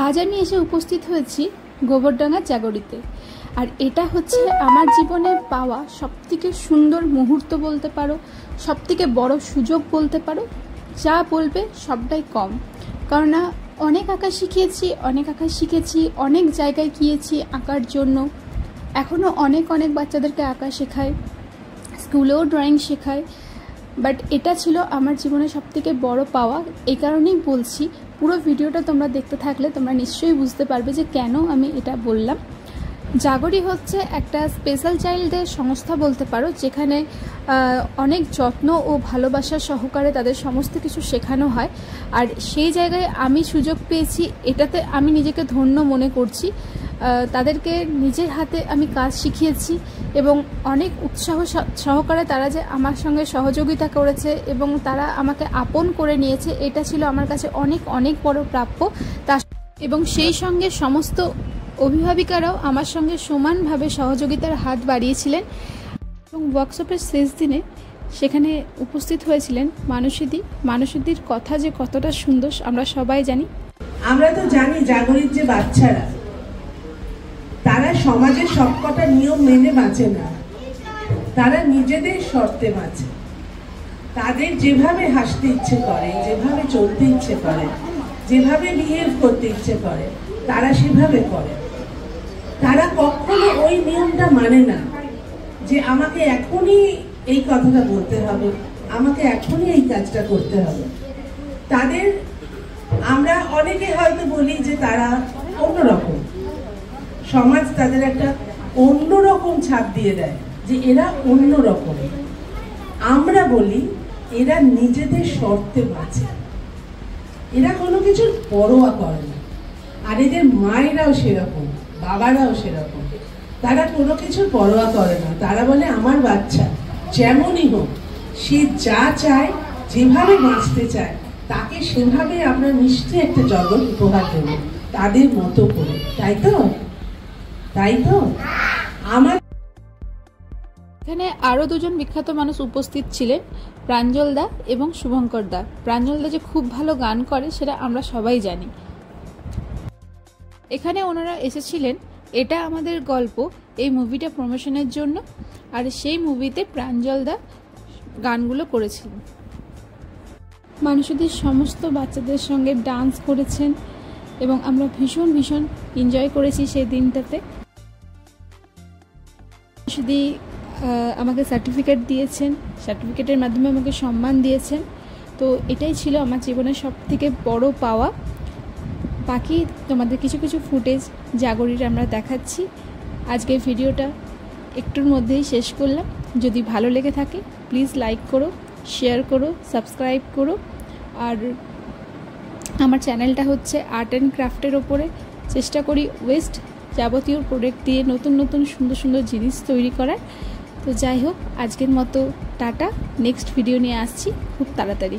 আজ আমি এসে উপস্থিত হয়েছি গোবরডাঙ্গা জাগরিতে। আর এটা হচ্ছে আমার জীবনে পাওয়া সবথেকে সুন্দর মুহূর্ত বলতে পারো, সবথেকে বড় সুযোগ বলতে পারো। যা বলবে সবটাই কম, কারণ অনেক আঁকা শিখেছি, অনেক জায়গায় গিয়েছি আঁকার জন্য। এখনও অনেক বাচ্চাদেরকে আঁকা শেখায়, স্কুলেও ড্রয়িং শেখায়। বাট এটা ছিল আমার জীবনে সবথেকে বড় পাওয়া। এই কারণেই বলছি, পুরো ভিডিওটা তোমরা দেখতে থাকলে তোমরা নিশ্চয়ই বুঝতে পারবে যে কেন আমি এটা বললাম। জাগরি হচ্ছে একটা স্পেশাল চাইল্ডদের সংস্থা বলতে পারো, যেখানে অনেক যত্ন ও ভালোবাসা সহকারে তাদের সমস্ত কিছু শেখানো হয়। আর সেই জায়গায় আমি সুযোগ পেয়েছি, এটাতে আমি নিজেকে ধন্য মনে করছি। তাদেরকে নিজের হাতে আমি কাজ শিখিয়েছি এবং অনেক উৎসাহ সহকারে তারা যে আমার সঙ্গে সহযোগিতা করেছে এবং তারা আমাকে আপন করে নিয়েছে, এটা ছিল আমার কাছে অনেক বড় প্রাপ্য। এবং সেই সঙ্গে সমস্ত অভিভাবিকারাও আমার সঙ্গে সমানভাবে সহযোগিতার হাত বাড়িয়েছিলেন। এবং ওয়ার্কশপের শেষ দিনে সেখানে উপস্থিত হয়েছিলেন মানসীদির কথা যে কতটা সুন্দর আমরা সবাই জানি। আমরা তো জানি জাগরিত যে বাচ্চারা, তারা সমাজের সবকটা নিয়ম মেনে বাঁচে না, তারা নিজেদের শর্তে বাঁচে। তাদের যেভাবে হাসতে ইচ্ছে করে, যেভাবে চলতে ইচ্ছে করে, যেভাবে বিহেভ করতে ইচ্ছে করে, তারা সেভাবে করে। তারা কখনো ওই নিয়মটা মানে না যে আমাকে এখনই এই কথাটা বলতে হবে, আমাকে এখনই এই কাজটা করতে হবে। তাদের আমরা অনেকে হয়তো বলি যে তারা অন্যরকম, সমাজ তাদের একটা অন্যরকম ছাপ দিয়ে দেয় যে এরা অন্যরকম। আমরা বলি এরা নিজেদের শর্তে বাঁচে, এরা কোনো কিছুর পরোয়া করে না। আর এদের মায়েরাও সেরকম, বাবারাও সেরকম, তারা কোনো কিছুর পরোয়া করে না। তারা বলে আমার বাচ্চা যেমনই হোক, সে যা চায়, যেভাবে বাঁচতে চায়, তাকে সেভাবে আমরা মিষ্টি একটা জগৎ উপহার দেব, তাদের মতো করে। তাই তো আমার এখানে আরও দুজন বিখ্যাত মানুষ উপস্থিত ছিলেন, প্রাঞ্জল দা এবং শুভঙ্কর দা। প্রাঞ্জল দা যে খুব ভালো গান করে সেটা আমরা সবাই জানি। এখানে ওনারা এসেছিলেন এটা আমাদের গল্প এই মুভিটা প্রমোশনের জন্য। আর সেই মুভিতে প্রাঞ্জল দা গানগুলো করেছিলেন। মানুষদের সমস্ত বাচ্চাদের সঙ্গে ডান্স করেছেন এবং আমরা ভীষণ এনজয় করেছি সেই দিনটাতে। শুধু আমাকে সার্টিফিকেট দিয়েছেন, সার্টিফিকেটের মাধ্যমে আমাকে সম্মান দিয়েছেন। তো এটাই ছিল আমার জীবনের সবথেকে বড় পাওয়া। বাকি তোমাদের কিছু ফুটেজ জাগরির আমরা দেখাচ্ছি। আজকের ভিডিওটা একটুর মধ্যেই শেষ করলাম। যদি ভালো লেগে থাকে প্লিজ লাইক করো, শেয়ার করো, সাবস্ক্রাইব করো। আর আমার চ্যানেলটা হচ্ছে আর্ট অ্যান্ড ক্রাফটের ওপরে। চেষ্টা করি ওয়েস্ট যাবতীয় প্রোডাক্ট দিয়ে নতুন সুন্দর জিনিস তৈরি করার। তো যাই হোক, আজকের মতো টাটা। নেক্সট ভিডিও নিয়ে আসছি খুব তাড়াতাড়ি।